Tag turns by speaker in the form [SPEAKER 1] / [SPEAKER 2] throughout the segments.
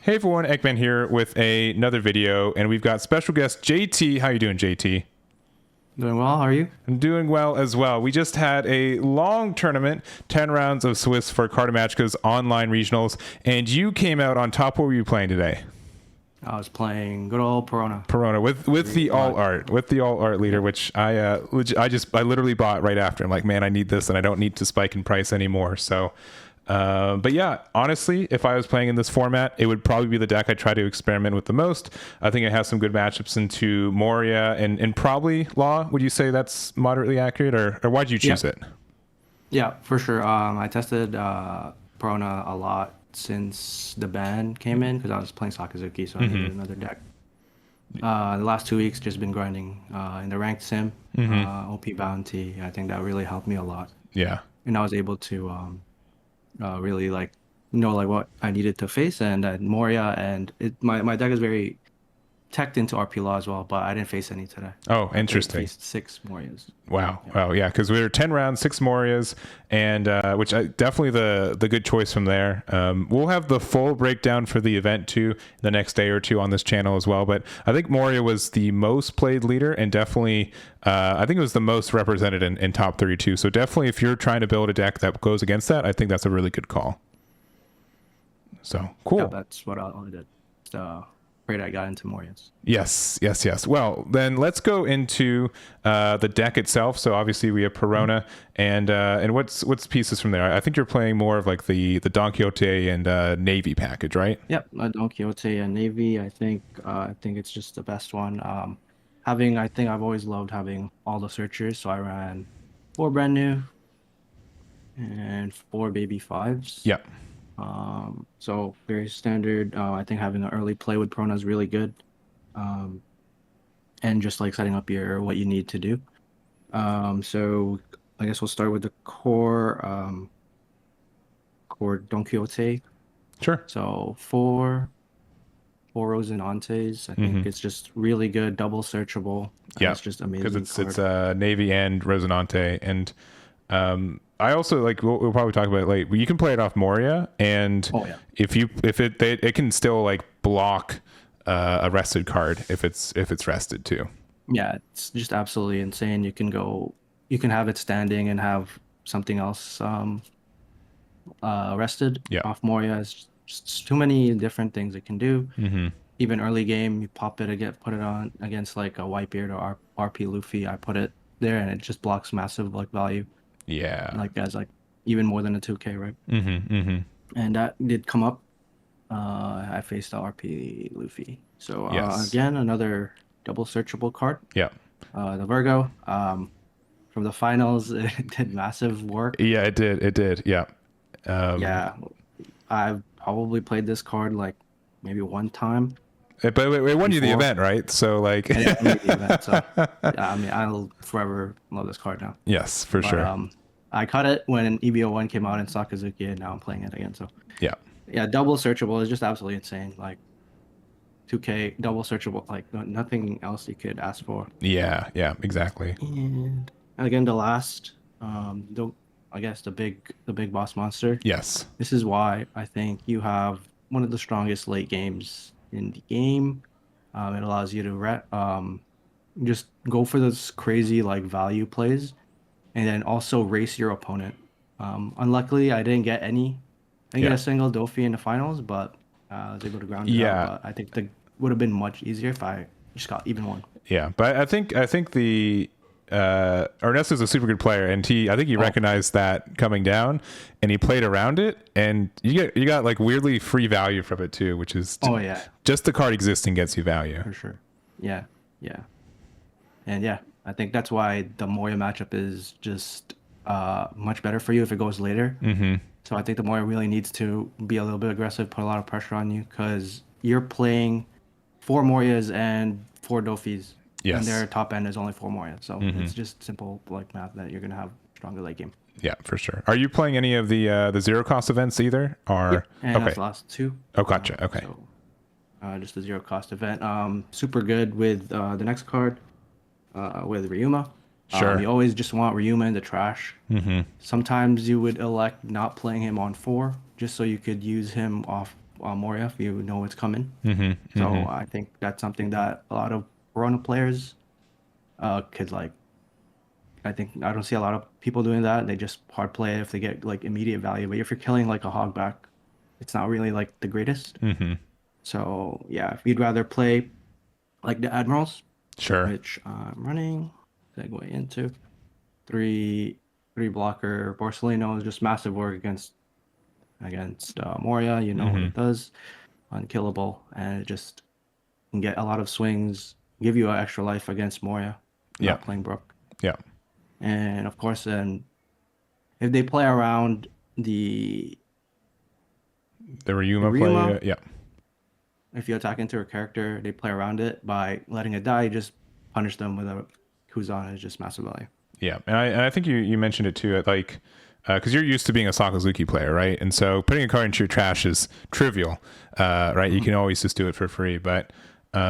[SPEAKER 1] Hey everyone, Eggman here with another video, and we've got special guest JT. How you doing, JT?
[SPEAKER 2] Doing well. How are you?
[SPEAKER 1] I'm doing well as well. We just had a long tournament, 10 rounds of Swiss for Cartamachka's online regionals, and you came out on top. What were you playing today?
[SPEAKER 2] I was playing good old Perona.
[SPEAKER 1] Perona with the all art leader, which I literally bought right after. I'm like, man, I need this, and I don't need to spike in price anymore. So. But yeah, honestly, if I was playing in this format, it would probably be the deck I try to experiment with the most. I think it has some good matchups into Moria and probably Law. Would you say that's moderately accurate, or why'd you choose it?
[SPEAKER 2] Yeah, for sure. I tested Perona a lot since the ban came in because I was playing Sakazuki, so I needed another deck. The last 2 weeks just been grinding in the ranked sim, OP bounty. I think that really helped me a lot.
[SPEAKER 1] Yeah,
[SPEAKER 2] and I was able to really know what I needed to face and Moria, and my deck is very teched into RP Law as well, but I didn't face any today.
[SPEAKER 1] Oh, interesting.
[SPEAKER 2] I faced 6 Morias.
[SPEAKER 1] Wow. Yeah. Wow. Yeah, because we were 10 rounds, 6 Morias, and which I definitely the good choice from there. We'll have the full breakdown for the event too the next day or two on this channel as well. But I think Moria was the most played leader, and definitely I think it was the most represented in top 32. So definitely, if you're trying to build a deck that goes against that, I think that's a really good call. So cool.
[SPEAKER 2] Yeah, that's what I did. Great, I got into Morias.
[SPEAKER 1] Yes. Well, then let's go into the deck itself. So obviously we have Perona, and what's pieces from there? I think you're playing more of like the Donquixote and Navy package, right?
[SPEAKER 2] Yep, Donquixote and Navy. I think it's just the best one. I think I've always loved having all the searchers, so I ran 4 brand new and 4 baby 5s.
[SPEAKER 1] Yep.
[SPEAKER 2] So very standard. I think having an early play with Perona is really good. And just like setting up what you need to do. So I guess we'll start with the core Donquixote.
[SPEAKER 1] Sure.
[SPEAKER 2] So 4 Rosinantes. I think it's just really good, double searchable.
[SPEAKER 1] Yeah,
[SPEAKER 2] it's just amazing.
[SPEAKER 1] Because it's Navy and Rosinante, and I also we'll probably talk about it later. You can play it off Moria, and if it can still like block a rested card if it's rested too.
[SPEAKER 2] Yeah, it's just absolutely insane. You can have it standing and have something else rested off Moria. It's just too many different things it can do. Even early game, you pop it put it on against like a Whitebeard or RP Luffy. I put it there and it just blocks massive value.
[SPEAKER 1] Yeah.
[SPEAKER 2] As even more than a 2K, right? And that did come up. I faced the RP Luffy. So again, another double searchable card.
[SPEAKER 1] Yeah.
[SPEAKER 2] The Virgo. From the finals, it did massive work.
[SPEAKER 1] Yeah, it did. Yeah.
[SPEAKER 2] Yeah. I've probably played this card maybe one time.
[SPEAKER 1] But it won you the event, right? So
[SPEAKER 2] it won me the event. So I mean, I'll forever love this card now.
[SPEAKER 1] Yes, for sure.
[SPEAKER 2] I caught it when EB01 came out in Sakazuki, and now I'm playing it again. So yeah, double searchable is just absolutely insane. 2K double searchable, nothing else you could ask for.
[SPEAKER 1] Yeah, exactly.
[SPEAKER 2] And again, the last, I guess the big boss monster.
[SPEAKER 1] Yes.
[SPEAKER 2] This is why I think you have one of the strongest late games in the game. It allows you to just go for those crazy value plays, and then also race your opponent. Unluckily, I didn't get any. I didn't get a single Dofi in the finals, but I was able to ground it out. But I think it would have been much easier if I just got even one.
[SPEAKER 1] Yeah, but I think the Ernesto's a super good player, and I think he recognized that coming down, and he played around it, and you got weirdly free value from it too, which is just the card existing gets you value
[SPEAKER 2] for sure. Yeah, and I think that's why the Moria matchup is just much better for you if it goes later. So I think the Moria really needs to be a little bit aggressive, put a lot of pressure on you, because you're playing 4 Morias and 4 Dofis.
[SPEAKER 1] Yes.
[SPEAKER 2] And their top end is only 4 Moria. So it's just simple math that you're going to have stronger late game.
[SPEAKER 1] Yeah, for sure. Are you playing any of the zero cost events either? Or
[SPEAKER 2] and that's the last 2.
[SPEAKER 1] Oh, gotcha. Okay.
[SPEAKER 2] So, just a zero cost event. Super good with the next card with Ryuma.
[SPEAKER 1] Sure.
[SPEAKER 2] You always just want Ryuma in the trash. Sometimes you would elect not playing him on 4 just so you could use him off Moria if you know what's coming.
[SPEAKER 1] Mm-hmm.
[SPEAKER 2] So
[SPEAKER 1] Mm-hmm.
[SPEAKER 2] I think that's something that a lot of Perona players could like. I don't see a lot of people doing that. They just hard play it if they get like immediate value. But if you're killing like a hogback, it's not really like the greatest.
[SPEAKER 1] Mm-hmm.
[SPEAKER 2] So yeah, if you'd rather play like the admirals,
[SPEAKER 1] Sure.
[SPEAKER 2] which I'm running, segue into three blocker Borsellino is just massive work against Moria. You know what
[SPEAKER 1] Mm-hmm.
[SPEAKER 2] it does, unkillable, and it just can get a lot of swings, give you an extra life against Moria,
[SPEAKER 1] Yeah.
[SPEAKER 2] not playing Brook.
[SPEAKER 1] Yeah.
[SPEAKER 2] And of course, then if they play around the
[SPEAKER 1] The Ryuma play.
[SPEAKER 2] Ryuma,
[SPEAKER 1] Yeah.
[SPEAKER 2] if you attack into a character, they play around it by letting it die. Just punish them with a Kuzan is just massive value.
[SPEAKER 1] Yeah, and I think you mentioned it too, like, because you're used to being a Sakazuki player, right? And so putting a card into your trash is trivial, right? You can always just do it for free, but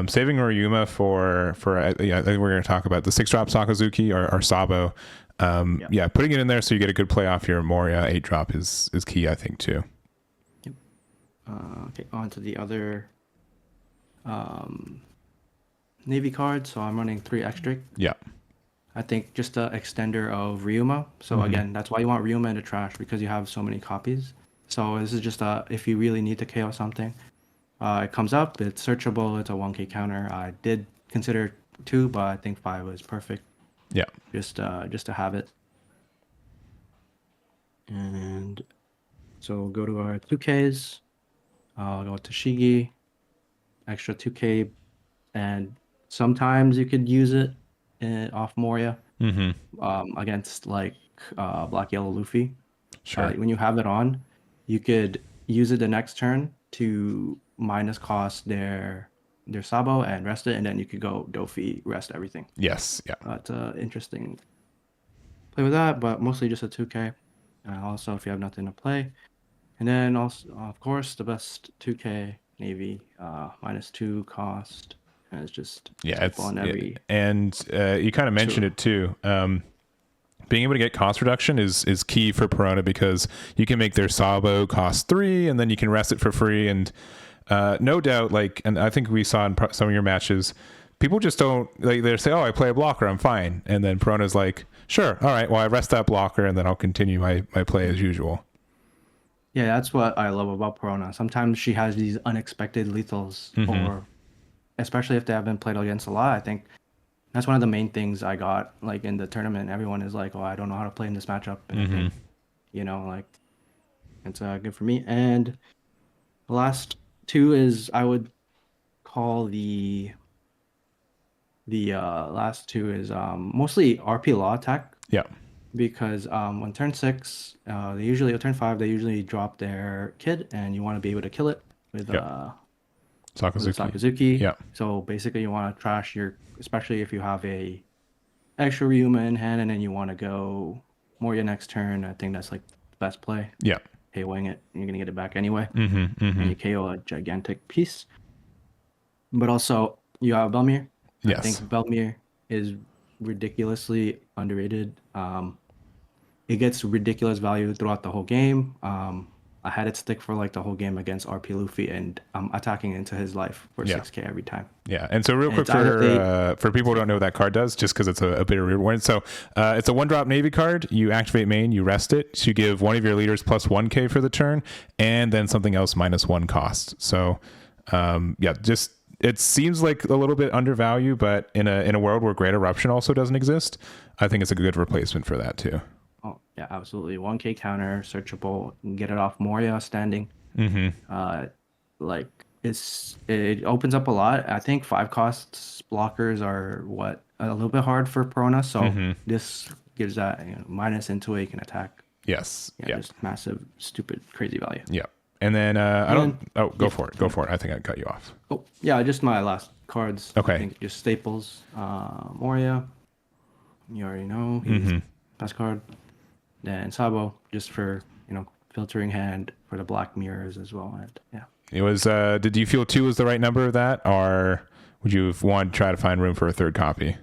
[SPEAKER 1] saving Ryuma for yeah, I think we're going to talk about the 6-drop Sakazuki or Sabo. Yeah, putting it in there so you get a good play off your Moria 8-drop is key, I think, too.
[SPEAKER 2] Yep. Okay, on to the other Navy card. So I'm running 3 extra.
[SPEAKER 1] Yeah.
[SPEAKER 2] I think just the extender of Ryuma. So again, that's why you want Ryuma in the trash, because you have so many copies. So this is just if you really need to KO something. It comes up, it's searchable, it's a 1k counter. I did consider 2, but I think 5 was perfect.
[SPEAKER 1] Yeah.
[SPEAKER 2] Just to have it. And so we'll go to our 2Ks. I'll go to Shigi, extra 2k, and sometimes you could use it off Moria against like Black Yellow Luffy.
[SPEAKER 1] Sure.
[SPEAKER 2] When you have it on, you could use it the next turn to minus cost their Sabo and rest it, and then you could go Dofi, rest everything.
[SPEAKER 1] Yes. Yeah.
[SPEAKER 2] It's interesting play with that, but mostly just a 2k. Also, if you have nothing to play. And then also, of course, the best 2k Navy, -2 cost. And it's just
[SPEAKER 1] Yeah,
[SPEAKER 2] on every.
[SPEAKER 1] And you kind of mentioned it too. Being able to get cost reduction is key for Perona, because you can make their Sabo cost 3, and then you can rest it for free. And no doubt, like, and I think we saw in some of your matches, people just don't, like, they say, "Oh, I play a blocker, I'm fine," and then Perona's like, "Sure, all right, well, I rest that blocker, and then I'll continue my play as usual."
[SPEAKER 2] Yeah, that's what I love about Perona. Sometimes she has these unexpected lethals, or especially if they haven't played against a lot. I think that's one of the main things I got like in the tournament. Everyone is like, "Oh, I don't know how to play in this matchup," and I think, like, it's good for me. And the last 2 is, I would call the last 2 is mostly RP law attack.
[SPEAKER 1] Yeah.
[SPEAKER 2] Because on turn 6, turn 5, they usually drop their kid, and you want to be able to kill it with Sakazuki.
[SPEAKER 1] Yeah.
[SPEAKER 2] So basically, you want to trash especially if you have a extra Ryuma in hand, and then you want to go Moria next turn. I think that's like the best play.
[SPEAKER 1] Yeah.
[SPEAKER 2] KOing it, and you're gonna get it back anyway. And you KO a gigantic piece. But also, you have Belmir.
[SPEAKER 1] Yes.
[SPEAKER 2] I think Belmir is ridiculously underrated. It gets ridiculous value throughout the whole game. I had it stick for like the whole game against RP Luffy, and I'm attacking into his life for 6k every time.
[SPEAKER 1] Yeah, and so real quick for people who don't know what that card does, just because it's a bit of a weird one. So it's a 1-drop Navy card. You activate main, you rest it. So you give one of your leaders plus 1k for the turn, and then something else -1 cost. So just it seems like a little bit undervalued, but in a world where Great Eruption also doesn't exist, I think it's a good replacement for that too.
[SPEAKER 2] Oh yeah, absolutely. 1k counter, searchable, get it off Moria standing. Like it opens up a lot. I think 5 costs blockers are a little bit hard for Perona, so this gives that minus into it, you can attack.
[SPEAKER 1] Yes. Yeah.
[SPEAKER 2] Just massive, stupid, crazy value.
[SPEAKER 1] Yeah. And then go for it. Go for it. I think I cut you off.
[SPEAKER 2] Oh yeah, just my last cards.
[SPEAKER 1] Okay.
[SPEAKER 2] I think just staples. Moria, you already know, he's best card. Then Sabo, just for filtering hand for the black mirrors as well. And yeah,
[SPEAKER 1] it was. Did you feel 2 was the right number of that, or would you want to try to find room for a 3rd copy?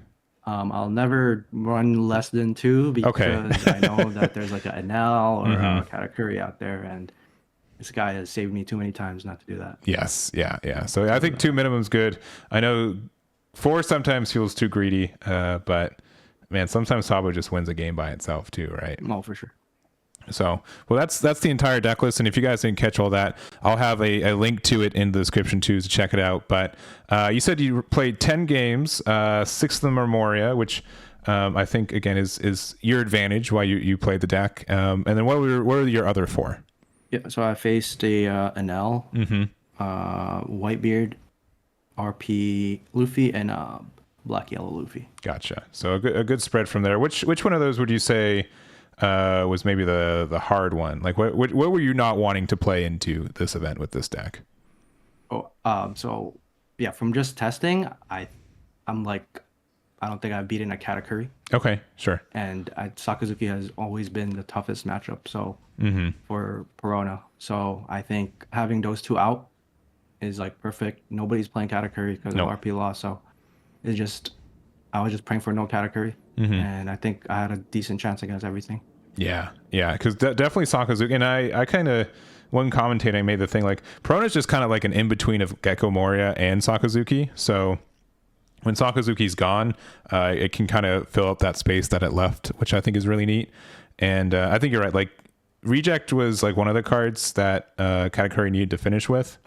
[SPEAKER 2] I'll never run less than 2 because I know that there's like an Enel or a Katakuri out there, and this guy has saved me too many times not to do that.
[SPEAKER 1] Yes. Yeah. So I think 2 minimum's good. I know 4 sometimes feels too greedy, but man, sometimes Sabo just wins a game by itself too, right?
[SPEAKER 2] Oh, for sure.
[SPEAKER 1] So, well, that's the entire deck list, and if you guys didn't catch all that, I'll have a link to it in the description too, to check it out. But you said you played 10 games, 6 of them are Moria, which I think again is your advantage why you played the deck. And then what were your other 4?
[SPEAKER 2] Yeah, so I faced an L, Whitebeard, RP Luffy, and Black Yellow Luffy.
[SPEAKER 1] Gotcha. So a good spread from there. Which one of those would you say was maybe the hard one? Like what were you not wanting to play into this event with this deck?
[SPEAKER 2] So yeah, from just testing, I'm like, I don't think I've beaten a Katakuri.
[SPEAKER 1] Okay, sure.
[SPEAKER 2] And Sakazuki has always been the toughest matchup. So for Perona, so I think having those 2 out is like perfect. Nobody's playing Katakuri because of RP loss, so it's just I was just praying for no Katakuri, and I think I had a decent chance against everything. Yeah,
[SPEAKER 1] because definitely Sakazuki, and I kind of, one commentator made the thing like Perona's just kind of like an in between of Gecko Moria and Sakazuki. So when Sakazuki's gone, it can kind of fill up that space that it left, which I think is really neat. And I think you're right. Like Reject was like one of the cards that Katakuri needed to finish with.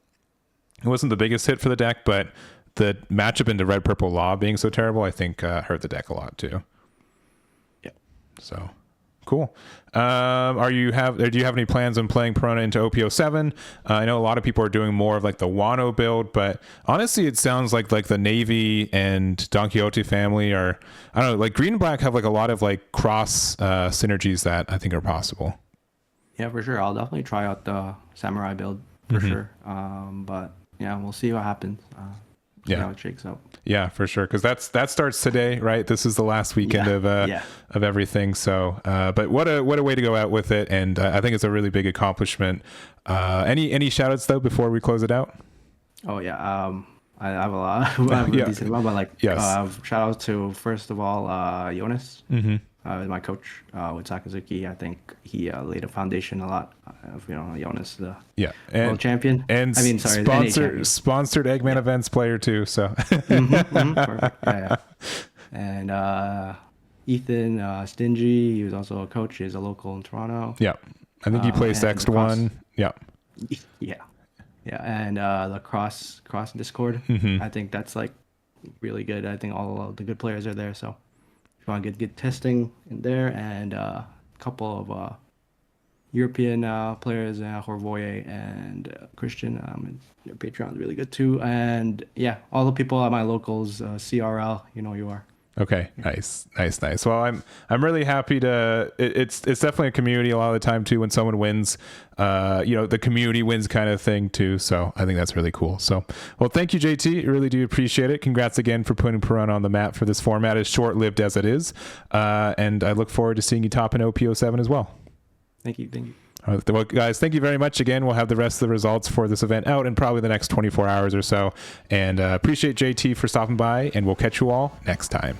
[SPEAKER 1] It wasn't the biggest hit for the deck, but the matchup into Red Purple Law being so terrible, I think hurt the deck a lot too.
[SPEAKER 2] Yeah.
[SPEAKER 1] So cool. Do you have any plans on playing Perona into OP07? I know a lot of people are doing more of like the Wano build, but honestly, it sounds like the Navy and Donquixote family are, I don't know, like Green and Black have like a lot of like cross synergies that I think are possible.
[SPEAKER 2] Yeah, for sure. I'll definitely try out the Samurai build for sure. But yeah, we'll see what happens. See how it shakes out.
[SPEAKER 1] Yeah, for sure. Because that starts today, right? This is the last weekend of everything. So, but what a way to go out with it, and I think it's a really big accomplishment. Any shout outs though before we close it out?
[SPEAKER 2] Oh yeah, I have a lot. I have a decent amount, but like shout out to first of all Jonas. My coach with Sakazuki. I think he laid a foundation a lot. Jonas, the world champion.
[SPEAKER 1] And
[SPEAKER 2] I mean, sorry,
[SPEAKER 1] sponsored Eggman events player too. So
[SPEAKER 2] perfect. Yeah. And Ethan Stingy, he was also a coach. He's a local in Toronto.
[SPEAKER 1] Yeah, I think he placed X1. Yeah. And the cross Discord. I think that's like really good. I think all of the good players are there. So if you want to get good testing in there, and a couple of European players, Horvoye and Christian, and their Patreon's really good too. And yeah, all the people at my locals, CRL, you know you are. Okay, nice. Well, I'm really happy to. It's definitely a community a lot of the time too. When someone wins, the community wins kind of thing too. So I think that's really cool. So, well, thank you, JT. I really do appreciate it. Congrats again for putting Perona on the map for this format, as short-lived as it is. And I look forward to seeing you top in OP07 as well.
[SPEAKER 2] Thank you.
[SPEAKER 1] All right, well, guys, thank you very much again. We'll have the rest of the results for this event out in probably the next 24 hours or so. And appreciate JT for stopping by, and we'll catch you all next time.